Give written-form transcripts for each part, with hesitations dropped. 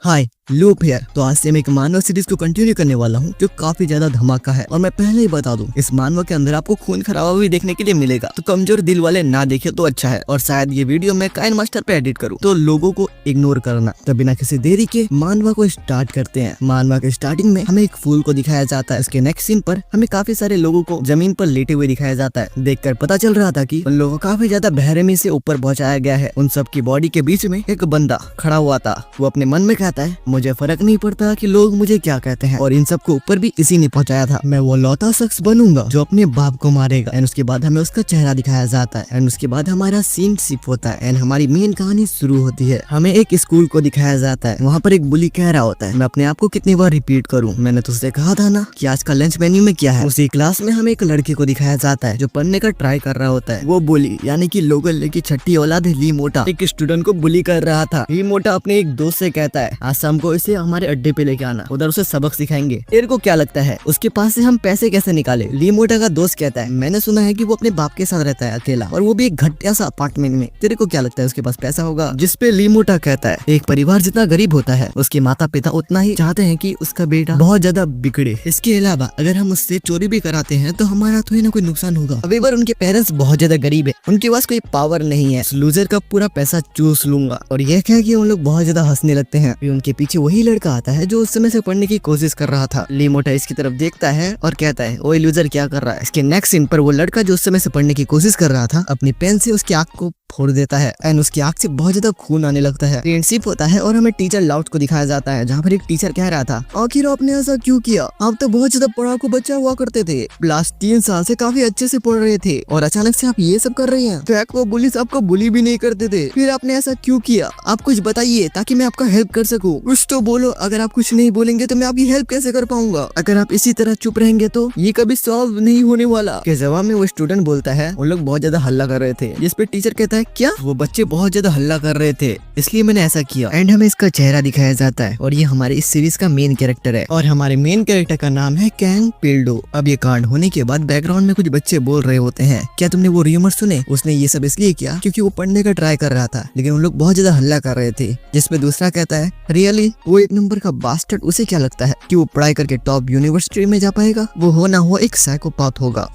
Hi, loop here. तो आज से मैं एक मानव सीरीज को कंटिन्यू करने वाला हूँ जो काफी ज्यादा धमाका है। और मैं पहले ही बता दूं, इस मानव के अंदर आपको खून खराबा भी देखने के लिए मिलेगा, तो कमजोर दिल वाले ना देखे तो अच्छा है। और शायद ये वीडियो मैं काइन मास्टर पे एडिट करूँ, तो लोगों को इग्नोर करना। तो बिना किसी देरी के मानवा को स्टार्ट करते हैं। मानवा के स्टार्टिंग में हमें एक फूल को दिखाया जाता है। इसके नेक्स्ट सीन पर हमें काफी सारे लोगों को जमीन पर लेटे हुए दिखाया जाता है। देखकर पता चल रहा था कि उन लोगों को काफी ज्यादा बेरहमी से ऊपर पहुंचाया गया है। उन सब की बॉडी के बीच में एक बंदा खड़ा हुआ था। वो अपने मन में कहता है, मुझे फर्क नहीं पड़ता कि लोग मुझे क्या कहते हैं, और इन सब को ऊपर भी इसी ने पहुंचाया था। मैं वो लौता शख्स बनूंगा जो अपने बाप को मारेगा। एंड उसके बाद हमें उसका चेहरा दिखाया जाता है। एंड उसके बाद हमारा सीन शिफ्ट होता है एंड हमारी मेन कहानी शुरू होती है। हमें एक स्कूल को दिखाया जाता है। वहाँ पर एक बुली कह रहा होता है, मैं अपने आप को कितनी बार रिपीट करूँ, मैंने तुझसे कहा था ना कि आज का लंच मेन्यू में क्या है। उसी क्लास में हमें एक लड़के को दिखाया जाता है जो पढ़ने का ट्राई कर रहा होता है। वो बुली यानी कि लोगल की छठी औलाद है ली मोटा, एक स्टूडेंट को बुली कर रहा था। ली मोटा अपने एक दोस्त से कहता है, आज शाम को इसे हमारे अड्डे पे लेके आना, उधर उसे सबक सिखाएंगे। तेरे को क्या लगता है उसके पास से हम पैसे कैसे निकाले? ली मोटा का दोस्त कहता है, मैंने सुना है कि वो अपने बाप के साथ रहता है अकेला, और वो भी एक घटिया सा अपार्टमेंट में। तेरे को क्या लगता है उसके पास पैसा होगा? जिसपे ली मोटा कहता है, एक परिवार जितना गरीब होता है उसके माता पिता उतना ही चाहते हैं कि उसका बेटा बहुत ज्यादा बिगड़े। इसके अलावा अगर हम उससे चोरी भी कराते हैं तो हमारा थोड़ी ना कोई नुकसान होगा। अब बार उनके पेरेंट्स बहुत ज्यादा गरीब है, उनके पास कोई पावर नहीं है। लूजर का पूरा पैसा चूस लूंगा। और यह कह के उन लोग बहुत ज्यादा हंसने लगते हैं। उनके पीछे वही लड़का आता है जो उस समय से पढ़ने की कोशिश कर रहा था। ली मोटा इसकी तरफ देखता है और कहता है, ओए लूजर क्या कर रहा है? इसके नेक्स्ट सीन पर वो लड़का जो उस समय से पढ़ने की कोशिश कर रहा था अपनी पेन से उसकी आंख को फोड़ देता है एंड उसकी आंख से बहुत ज्यादा खून आने लगता है। फ्रेंडशिप होता है और हमें टीचर लाउड को दिखाया जाता है, जहाँ पर एक टीचर कह रहा था, आखिर आपने ऐसा क्यों किया? आप तो बहुत ज्यादा पढ़ाकू बच्चा हुआ करते थे, लास्ट 3 साल से काफी अच्छे से पढ़ रहे थे, और अचानक से आप ये सब कर रहे हैं। तो वो पुलिस आपको बुली भी नहीं करते थे, फिर आपने ऐसा क्यों किया? आप कुछ बताइए ताकि मैं आपका हेल्प कर सकूं। कुछ तो बोलो। अगर आप कुछ नहीं बोलेंगे तो मैं आपकी हेल्प कैसे कर पाऊंगा? अगर आप इसी तरह चुप रहेंगे तो ये कभी सॉल्व नहीं होने वाला। के जवाब में वो स्टूडेंट बोलता है, उन लोग बहुत ज्यादा हल्ला कर रहे थे। जिसपे टीचर कहता है, क्या वो बच्चे बहुत ज्यादा हल्ला कर रहे थे इसलिए मैंने ऐसा किया। एंड हमें इसका चेहरा दिखाया जाता है और ये हमारे इस सीरीज का मेन कैरेक्टर है। और हमारे मेन कैरेक्टर का नाम है कैंग पिल्डो। अब ये कांड होने के बाद बैकग्राउंड में कुछ बच्चे बोल रहे होते हैं, क्या तुमने वो र्यूमर सुने? उसने ये सब इसलिए किया क्योंकि वो पढ़ने का ट्राई कर रहा था, लेकिन उन लोग बहुत ज्यादा हल्ला कर रहे थे। जिसपे दूसरा कहता है, रियली वो 1 नंबर का बास्टर्ड, उसे क्या लगता है कि वो पढ़ाई करके टॉप यूनिवर्सिटी में जा पाएगा? वो हो ना हो एक साइकोपाथ होगा।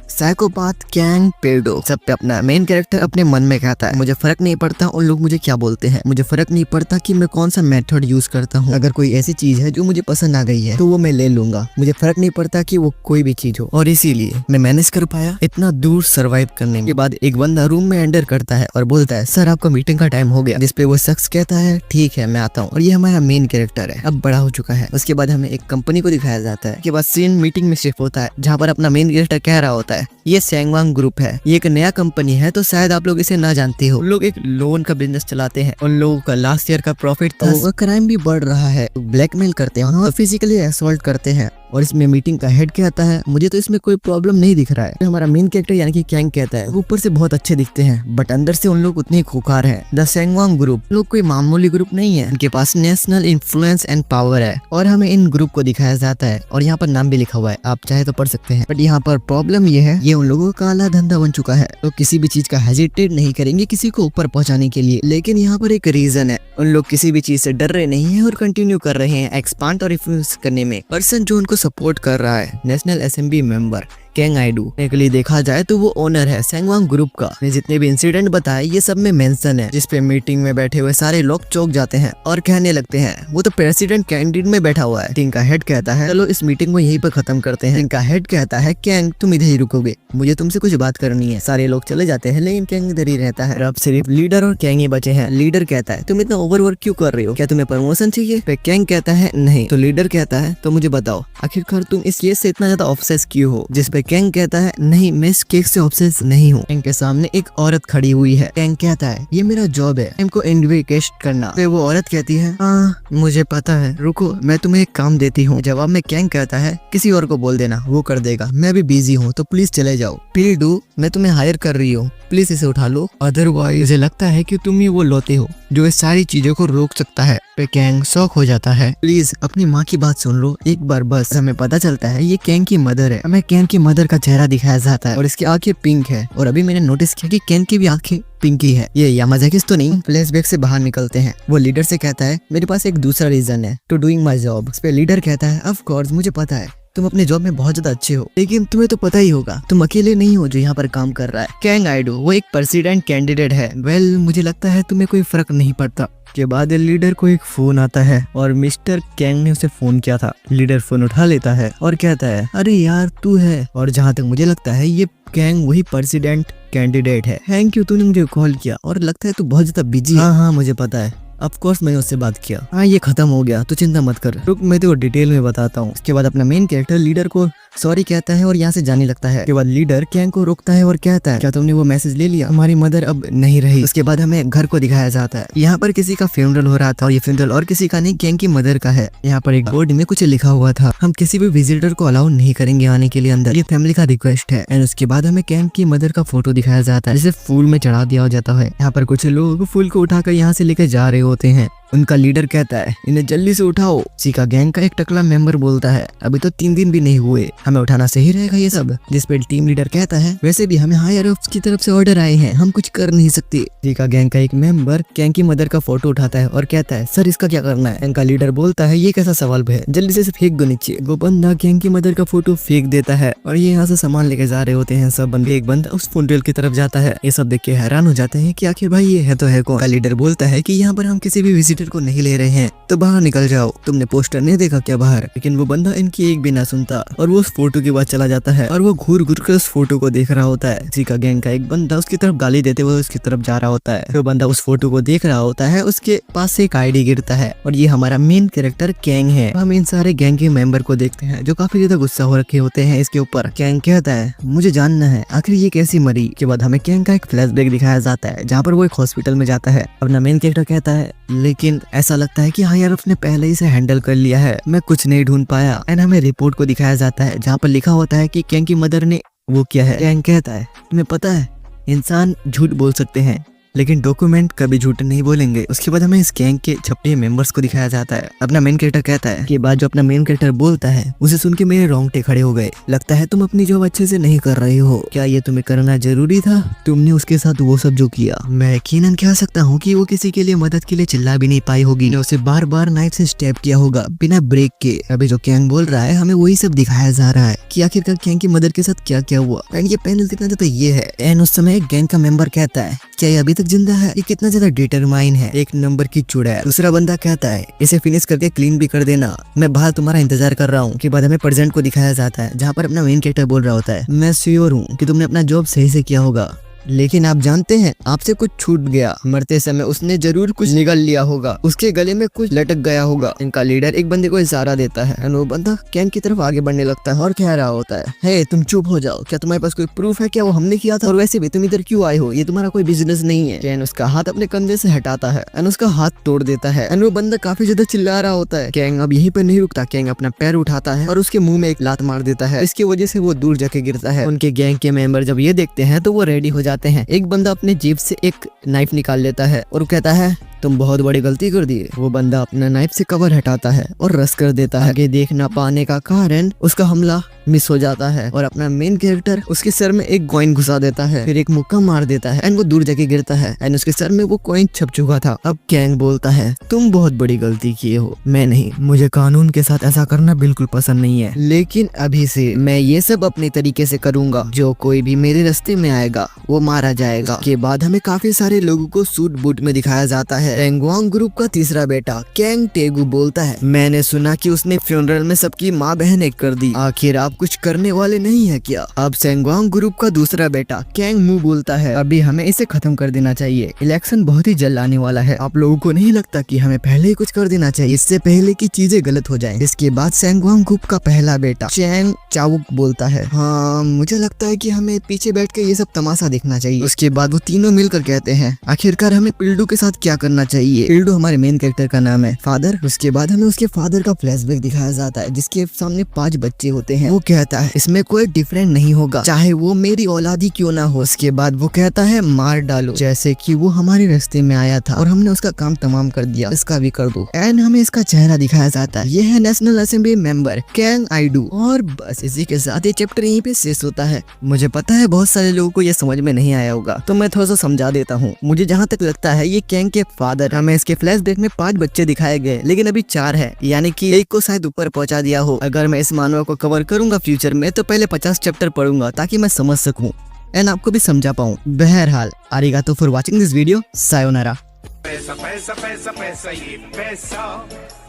साइकोपाथ कैंग पिल्डो। सब पे अपना मेन कैरेक्टर अपने मन में कहता है, मुझे फर्क नहीं पड़ता उन लोग मुझे क्या बोलते हैं, मुझे फर्क नहीं पड़ता कि मैं कौन सा मेथड यूज करता हूँ। अगर कोई ऐसी चीज है जो मुझे पसंद आ गई है तो वो मैं ले लूंगा। मुझे फर्क नहीं पड़ता कि वो कोई भी चीज हो, और इसीलिए मैं मैनेज कर पाया इतना दूर सरवाइव करने के बाद। एक बंदा रूम में एंटर करता है और बोलता है, सर आपका मीटिंग का टाइम हो गया। जिसपे वो शख्स कहता है, ठीक है मैं आता हूँ। और ये हमारा मेन कैरेक्टर है, अब बड़ा हो चुका है। उसके बाद हमें एक कंपनी को दिखाया जाता है। उसके बाद सीन मीटिंग में शिफ्ट होता है, जहाँ पर अपना मेन कैरेक्टर कह रहा होता है, ये सैंगवांग ग्रुप है, ये एक नया कंपनी है, तो शायद आप लोग इसे ना जानते हो। लोग एक लोन का बिजनेस चलाते हैं। उन लोगों का लास्ट ईयर का प्रॉफिट था। तो क्राइम भी बढ़ रहा है, ब्लैकमेल करते हैं और फिजिकली असॉल्ट करते हैं। और इसमें मीटिंग का हेड कहता है, मुझे तो इसमें कोई प्रॉब्लम नहीं दिख रहा है। हमारा मेन कैरेक्टर यानी कि कैंग कहता है, ऊपर से बहुत अच्छे दिखते हैं बट अंदर से उन लोग उतने ही खुखार हैं। द सैंगवांग ग्रुप लोग कोई मामूली ग्रुप नहीं है, उनके पास नेशनल इन्फ्लुएंस एंड पावर है। और हमें इन ग्रुप को दिखाया जाता है और यहाँ पर नाम भी लिखा हुआ है, आप चाहे तो पढ़ सकते हैं। बट यहाँ पर प्रॉब्लम ये है, ये उन लोगों का काला धंधा बन चुका है, तो किसी भी चीज का हेजिटेट नहीं करेंगे किसी को ऊपर पहुंचाने के लिए। लेकिन यहाँ पर एक रीजन है, उन लोग किसी भी चीज से डर रहे नहीं है और कंटिन्यू कर रहे हैं एक्सपांड और इन्फ्लुएंस करने में। पर्सन जो उनको सपोर्ट कर रहा है नेशनल असेंबली मेंबर कैंग आइडू। एक लिए देखा जाए तो वो ओनर है सैंगवांग ग्रुप का। जितने भी इंसिडेंट बताए ये सब में मेंशन है, जिसपे मीटिंग में बैठे हुए सारे लोग चौंक जाते हैं और कहने लगते हैं, वो तो प्रेसिडेंट कैंटीन में बैठा हुआ है। टीम का हेड कहता है, चलो इस मीटिंग को यहीं पर खत्म करते हैं। टीम का हेड कहता है, कैंग तुम इधर ही रुकोगे, मुझे तुमसे कुछ बात करनी है। सारे लोग चले जाते हैं लेकिन कैंग इधर ही रहता है। अब सिर्फ लीडर और कैंग ही बचे हैं। लीडर कहता है, तुम इतना ओवरवर्क क्यों कर रहे हो, क्या तुम्हें प्रमोशन चाहिए? कैंग कहता है, नहीं। तो लीडर कहता है, तो मुझे बताओ आखिरकार तुम इस केस से इतना ज्यादा ऑब्सेस क्यों हो? जिसपे कैंग कहता है, नहीं मैं इस केक से ऑब्सेस नहीं हूँ। कैंग के सामने एक औरत खड़ी हुई है। कैंग कहता है, ये मेरा जॉब है इनको इन्वेस्ट करना। तो वो औरत कहती है, हाँ मुझे पता है, रुको मैं तुम्हें एक काम देती हूँ। जवाब में कैंग कहता है, किसी और को बोल देना वो कर देगा, मैं अभी बिजी हूँ तो प्लीज चले जाओ। पिल्डू मैं तुम्हें हायर कर रही हूँ, प्लीज इसे उठा लो, अदरवाइज मुझे लगता है कि तुम ही वो लौटे हो जो इस सारी चीजों को रोक सकता है। पे कैंग शॉक हो जाता है, प्लीज अपनी माँ की बात सुन लो एक बार बस। हमें पता चलता है ये कैंग की मदर है। हमें कैंग की मदर का चेहरा दिखाया जाता है और इसकी आंखें पिंक है। और अभी मैंने नोटिस किया कि केन की भी आंखें पिंकी है। ये यामाज़ाकी तो नहीं। फ्लैशबैक से बाहर निकलते हैं। वो लीडर से कहता है मेरे पास एक दूसरा रीजन है टू डूइंग माई जॉब। उस पे लीडर कहता है ऑफ कोर्स मुझे पता है तुम अपने जॉब में बहुत ज्यादा अच्छे हो, लेकिन तुम्हें तो पता ही होगा तुम अकेले नहीं हो जो यहाँ पर काम कर रहा है। कैंग आइडो वो एक प्रेसिडेंट कैंडिडेट है। वेल मुझे लगता है तुम्हें कोई फर्क नहीं पड़ता। के बाद लीडर को एक फोन आता है और मिस्टर कैंग ने उसे फोन किया था। लीडर फोन उठा लेता है और कहता है अरे यार तू है। और जहाँ तक मुझे लगता है ये कैंग वही प्रेसिडेंट कैंडिडेट है। थैंक यू तूने मुझे कॉल किया और लगता है तू बहुत ज्यादा बिजी है। हाँ मुझे पता है। ऑफ कोर्स मैंने उससे बात किया। हाँ ये खत्म हो गया तो चिंता मत कर। रुक मैं तेको डिटेल में बताता हूँ। उसके बाद अपना मेन कैरेक्टर लीडर को सॉरी कहता है और यहाँ से जाने लगता है। उसके बाद लीडर कैंग को रोकता है और कहता है क्या तुमने वो मैसेज ले लिया? हमारी मदर अब नहीं रही। उसके बाद हमें घर को दिखाया जाता है। यहाँ पर किसी का फ्यूनरल हो रहा था और ये फ्यूनरल और किसी का नहीं कैंग की मदर का है। यहाँ पर एक बोर्ड में कुछ लिखा हुआ था हम किसी भी विजिटर को अलाउ नहीं करेंगे आने के लिए अंदर, ये फैमिली का रिक्वेस्ट है। एंड उसके बाद हमें कैंग की मदर का फोटो दिखाया जाता है जिसे फूल में चढ़ा दिया जाता है। यहाँ पर कुछ लोग फूल को उठाकर यहाँ से लेकर जा रहे होते हैं। उनका लीडर कहता है इन्हें जल्दी से उठाओ। सीका गैंग का एक टकला मेंबर बोलता है अभी तो 3 दिन भी नहीं हुए, हमें उठाना सही रहेगा ये सब। जिस पे टीम लीडर कहता है वैसे भी हमें हायर ऑफ्स की तरफ से ऑर्डर आए हैं, हम कुछ कर नहीं सकते। सीका गैंग का एक मेंबर कैंग की मदर का फोटो उठाता है और कहता है सर इसका क्या करना है? गैंग का लीडर बोलता है ये कैसा सवाल है, जल्दी से फेंक दो नीचे। वो बंदा गैंग की मदर का फोटो फेंक देता है और ये यहाँ से सामान लेके जा रहे होते हैं सब बंदे। एक बंदा उस फ्यूनरल की तरफ जाता है। ये सब देख के हैरान हो जाते हैं कि आखिर भाई ये है तो है कौन? का लीडर बोलता है कि यहाँ पर हम किसी भी विजिटर को नहीं ले रहे हैं तो बाहर निकल जाओ। तुमने पोस्टर नहीं देखा क्या बाहर? लेकिन वो बंदा इनकी एक भी ना सुनता और वो उस फोटो के बाद चला जाता है और वो घूर घूर कर उस फोटो को देख रहा होता है। सीका गैंग का एक बंदा उसकी तरफ गाली देते हुए उसकी तरफ जा रहा होता है। जो बंदा उस फोटो को देख रहा होता है उसके पास से एक आईडी गिरता है और ये हमारा मेन कैरेक्टर कैंग है। हम इन सारे गैंग के मेंबर को देखते हैं जो काफी ज्यादा गुस्सा हो रखे होते हैं इसके ऊपर। कैंग कहता है मुझे जानना है आखिर ये कैसी मरी। के बाद हमें कैंग का एक फ्लैशबैक दिखाया जाता है जहाँ पर वो एक हॉस्पिटल में जाता है। अपना मेन कैरेक्टर कहता है लेकिन ऐसा लगता है कि हाँ यार उसने पहले ही से हैंडल कर लिया है, मैं कुछ नहीं ढूंढ पाया। एंड हमें रिपोर्ट को दिखाया जाता है जहाँ पर लिखा होता है कि कैंग की मदर ने वो किया है। कैंग कहता है तुम्हें पता है इंसान झूठ बोल सकते हैं लेकिन डॉक्यूमेंट कभी झूठ नहीं बोलेंगे। उसके बाद हमें इस गैंग के छपटे मेंबर्स को दिखाया जाता है। अपना मेन कैरेक्टर कहता है कि बाद जो अपना मेन कैरेक्टर बोलता है उसे सुन के मेरे रोंगटे खड़े हो गए। लगता है तुम अपनी जॉब अच्छे से नहीं कर रहे हो, क्या ये तुम्हें करना जरूरी था? तुमने उसके साथ वो सब जो किया। मैं यकीनन कह सकता हूँ कि वो किसी के लिए मदद के लिए चिल्ला भी नहीं पाई होगी, उसे बार बार नाइफ से स्टेप किया होगा बिना ब्रेक के। अभी जो कैंग बोल रहा है हमें वही सब दिखाया जा रहा है कि आखिरकार कैंग की मदर के साथ क्या क्या हुआ। एंड ये पैनल कितना ज्यादा ये है। एंड उस समय गैंग का मेंबर कहता है क्या ये अभी तक जिंदा है? ये कितना ज्यादा डिटरमाइन है, एक नंबर की चुड़ैल। दूसरा बंदा कहता है इसे फिनिश करके क्लीन भी कर देना, मैं बाहर तुम्हारा इंतजार कर रहा हूँ। के बाद हमें प्रेजेंट को दिखाया जाता है जहाँ पर अपना मेन कैरेक्टर बोल रहा होता है मैं श्योर हूँ कि तुमने अपना जॉब सही से किया होगा, लेकिन आप जानते हैं आपसे कुछ छूट गया। मरते समय उसने जरूर कुछ निगल लिया होगा, उसके गले में कुछ लटक गया होगा। इनका लीडर एक बंदे को इशारा देता है और वो बंदा कैंग की तरफ आगे बढ़ने लगता है और कह रहा होता है हे तुम चुप हो जाओ, क्या तुम्हारे पास कोई प्रूफ है क्या वो हमने किया था? और वैसे भी तुम इधर क्यों आए हो, ये तुम्हारा कोई बिजनेस नहीं है। कैंग उसका हाथ अपने कंधे से हटाता है और उसका हाथ तोड़ देता है और वो बंदा काफी ज्यादा चिल्ला रहा होता है। कैंग अब यहीं पर नहीं रुकता, कैंग अपना पैर उठाता है और उसके मुंह में एक लात मार देता है। इसकी वजह से वो दूर जाके गिरता है। उनके गैंग के मेंबर जब ये देखते हैं तो वो रेडी हो जाते हैं। एक बंदा अपने जेब से एक नाइफ निकाल लेता है और कहता है तुम बहुत बड़ी गलती कर दी। वो बंदा अपना नाइफ से कवर हटाता है और रस कर देता है। आगे देख ना पाने का कारण उसका हमला मिस हो जाता है और अपना मेन कैरेक्टर उसके सर में एक कॉइन घुसा देता है, फिर एक मुक्का मार देता है एंड वो दूर जाके गिरता है एंड उसके सर में वो कॉइन छप चुका था। अब कैंग बोलता है तुम बहुत बड़ी गलती किए हो, मैं नहीं, मुझे कानून के साथ ऐसा करना बिल्कुल पसंद नहीं है, लेकिन अभी से मैं ये सब अपने तरीके से करूंगा। जो कोई भी मेरे रास्ते में आएगा वो मारा जाएगा। के बाद हमें काफी सारे लोगों को सूट बूट में दिखाया जाता है। एंगवांग ग्रुप का तीसरा बेटा कैंग टेगू बोलता है मैंने सुना कि उसने फ्यूनरल में सबकी माँ बहन एक कर दी, आखिर आप कुछ करने वाले नहीं है क्या? अब सेंगवांग ग्रुप का दूसरा बेटा कैंग मू बोलता है अभी हमें इसे खत्म कर देना चाहिए, इलेक्शन बहुत ही जल्द आने वाला है, आप लोगों को नहीं लगता कि हमें पहले ही कुछ कर देना चाहिए इससे पहले कि चीजें गलत हो जाएं? इसके बाद सेंगवांग ग्रुप का पहला बेटा चैंग चावुक बोलता है हाँ मुझे लगता है कि हमें पीछे बैठ के ये सब तमाशा देखना चाहिए। उसके बाद वो तीनों मिलकर कहते हैं आखिरकार हमें पिल्डू के साथ क्या करना करना चाहिए। इल्डो हमारे मेन कैरेक्टर का नाम है। फादर, उसके बाद हमें उसके फादर का फ्लैशबैक दिखाया जाता है जिसके सामने 5 बच्चे होते हैं। वो कहता है इसमें कोई डिफरेंट नहीं होगा, चाहे वो मेरी औलादी क्यों ना हो। उसके बाद वो कहता है मार डालो, जैसे कि वो हमारे रास्ते में आया था और हमने उसका काम तमाम कर दिया, इसका भी कर दो। एंड हमें इसका चेहरा दिखाया जाता है, ये है नेशनल असेंबली मेंबर कैंग आइडू। और बस इसी के साथ ये चैप्टर यहीं पे शेष होता है। मुझे पता है बहुत सारे लोगों को ये समझ में नहीं आया होगा, तो मैं थोड़ा सा समझा देता हूँ। मुझे जहाँ तक लगता है ये कैंग के फादर, हमें इसके फ्लैशबैक में 5 बच्चे दिखाए गए लेकिन अभी 4 है, यानी कि एक को शायद ऊपर पहुंचा दिया हो। अगर मैं इस मानव को कवर करूंगा फ्यूचर में तो पहले 50 चैप्टर पढ़ूंगा ताकि मैं समझ सकूं एंड आपको भी समझा पाऊं। बहरहाल आरिगातो फॉर वाचिंग दिस वीडियो, सायोनारा। पैसा पैसा पैसा पैसा ये पैसा,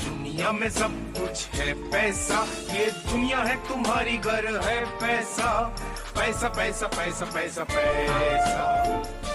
दुनिया में सब कुछ है पैसा, ये दुनिया है तुम्हारी घर है पैसा, पैसा पैसा पैसा पैसा पैसा।